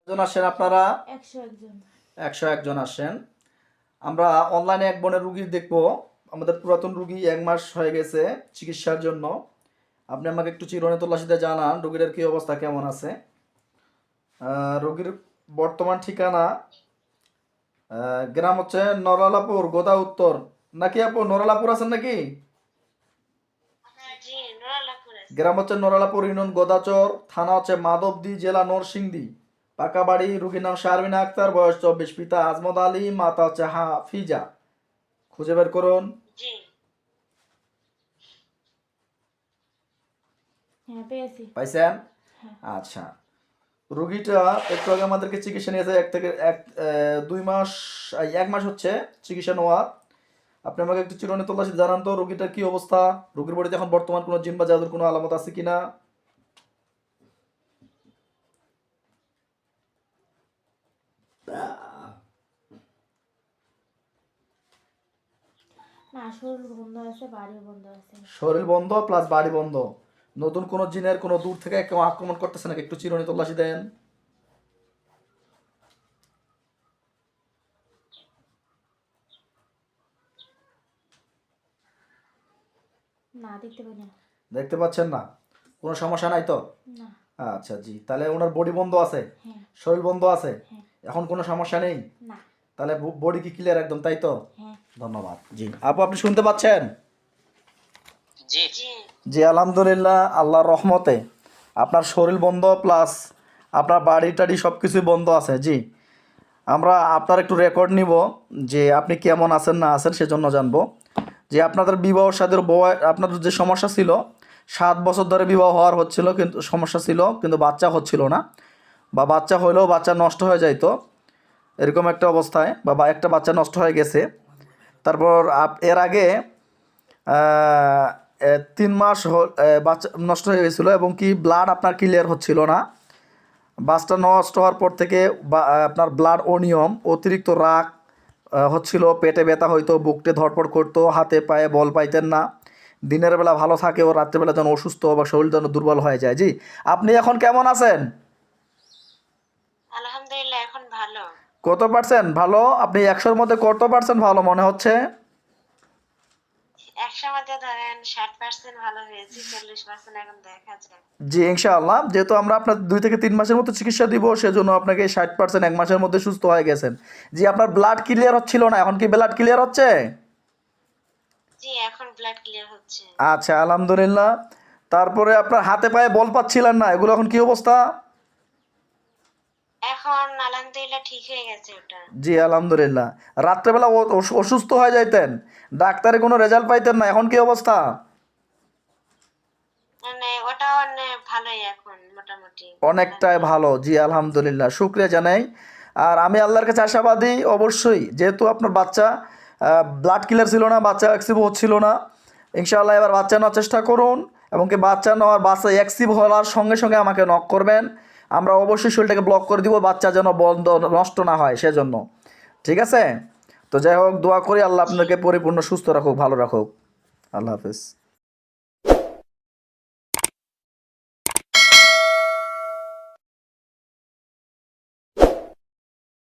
জন আসেন আপনারা? 101 জন। 101 জন আসেন। আমরা অনলাইনে এক বোনের রুগী দেখবো। আমাদের পুরাতন রুগী 1 মাস হয়ে গেছে চিকিৎসার জন্য। আপনি আমাকে একটু চিরুনি তল্লাশিতে জানান রুগীর কি অবস্থা কেমন আছে। রুগীর বর্তমান ঠিকানা গ্রাম হচ্ছে নরালাপুর, গোদা উত্তর। নাকি আপু নরালাপুর আছেন নাকি? জি নড়ালাপুর আছে। গ্রাম হচ্ছে নরালাপুর, ইউনিয়ন গোদাচর, থানা হচ্ছে মাধবদী, জেলা নরসিংদী। পাকা বাড়ি। রুগীর নাম শারমিনা আক্তার, বয়স 24, পিতা আজমত আলী, মাতা হচ্ছে হাফিজা। খুঁজে বের করুন। জি হ্যাঁ পেয়েছি। পাইছেন? হ্যাঁ। আচ্ছা, রুগীটা একটু আগে আমাদেরকে চিকিৎসা নিয়েছে 2 মাস 1 মাস হচ্ছে চিকিৎসা নেওয়া। আপনি আমাকে একটু চিরুনি তল্লাশি জানান তো রুগীটার কি অবস্থা, রুগীর বডিতে এখন বর্তমান কোনো জিন বা জাদুর কোনো আলামত আছে কিনা। না শরীর বন্ধ আছে, বাড়িও বন্ধ আছে। শরীর বন্ধ প্লাস বাড়ি বন্ধ। নতুন কোনো জিনের কোনো দূর থেকে কেউ আক্রমণ করতেছে নাকি? একটু চিরুনি তল্লাশি দেন। না দেখতে পাই না। দেখতে পাচ্ছেন না? কোনো সমস্যা নাই তো? না। আচ্ছা জি, তাহলে ওনার বডি বন্ধ আছে, হ্যাঁ। শরীর বন্ধ আছে, হ্যাঁ। এখন কোনো সমস্যা নেই? না। তাহলে বডি কি ক্লিয়ার একদম, তাই তো? হ্যাঁ। ধন্যবাদ জি। আপু আপনি শুনতে পাচ্ছেন? জি জি জি আলহামদুলিল্লাহ, আল্লাহর রহমতে আপনার শরীর বন্ধ প্লাস আপনার বাড়ি টাড়ি সব কিছুই বন্ধ আছে। জি, আমরা আপনার একটু রেকর্ড নিব যে আপনি কেমন আছেন না আছেন, সেজন্য জানবো যে আপনাদের বিবাহ সাথের বয় আপনাদের যে সমস্যা ছিল, 7 বছর ধরে বিবাহ হওয়ার হচ্ছিল কিন্তু সমস্যা ছিল, কিন্তু বাচ্চা হচ্ছিল না, বা বাচ্চা হলেও বাচ্চা নষ্ট হয়ে যাইতো, এরকম একটা অবস্থায়, বা একটা বাচ্চা নষ্ট হয়ে গেছে। তারপর এর আগে 3 মাস বাচ্চা নষ্ট হয়ে গেছিলো, এবং কি ব্লাড আপনার ক্লিয়ার হচ্ছিল না। বাচ্চা নষ্ট হওয়ার পর থেকে আপনার ব্লাড অনিয়ম, অতিরিক্ত রাগ হচ্ছিল, পেটে ব্যথা হইতো, বুকটে ধড়পড় করতো, হাতে পায়ে বল পাইতেন না, দিনের বেলা ভালো থাকে ও রাত্রেবেলা যেন অসুস্থ বা শরীর যেন দুর্বল হয়ে যায়। জি, আপনি এখন কেমন আছেন? আলহামদুলিল্লাহ এখন ভালো। কত পার্সেন্ট ভালো? আপনি 100-র মধ্যে কত পার্সেন্ট ভালো মনে হচ্ছে? 100 মধ্যে ধরেন 60% ভালো হয়েছে, 40% এখন দেখা যায়। জি ইনশাআল্লাহ, যেহেতু আমরা আপনার 2 থেকে 3 মাসের মতো চিকিৎসা দিব, সেজন্য আপনাকে 60% 1 মাসের মধ্যে সুস্থ হয়ে গেছেন। জি, আপনার ব্লাড ক্লিয়ার হচ্ছিল না, এখন কি ব্লাড ক্লিয়ার হচ্ছে? জি এখন ব্লাড ক্লিয়ার হচ্ছে। আচ্ছা আলহামদুলিল্লাহ। তারপরে আপনার হাতে পায়ে বল পাচ্ছিলেন না, এগুলো এখন কি অবস্থা? এখন আলহামদুলিল্লাহ ঠিক হয়ে গেছে ওটা। জি আলহামদুলিল্লাহ। রাত্রেবেলা অসুস্থ হয়ে যাইতেন, ডাক্তারে কোনো রেজাল্ট পাইতেন না, এখন কি অবস্থা? মানে ওটা অনেক ভালোই এখন মোটামুটি। অনেকটাই ভালো। জি আলহামদুলিল্লাহ, শুক্রিয়া জানাই। আর আমি আল্লাহর কাছে আশাবাদী, অবশ্যই যেহেতু আপনার বাচ্চা ব্লাড ক্লিয়ার ছিল না, বাচ্চা অ্যাক্সিভ হচ্ছিল না, ইনশাআল্লাহ এবার বাচ্চা নেওয়ার চেষ্টা করুন, এবং কি বাচ্চা অ্যাক্সিভ হওয়ার সঙ্গে সঙ্গে আমাকে নক করবেন। আমরা অবশ্যই শরীরটাকে ব্লক করে দিব, বাচ্চা যেন বন্ধ নষ্ট না হয় সেজন্য। ঠিক আছে? তো যাই হোক, দোয়া করি আল্লাহ আপনাদেরকে পরিপূর্ণ সুস্থ রাখুক, ভালো রাখুক। আল্লাহ হাফেজ।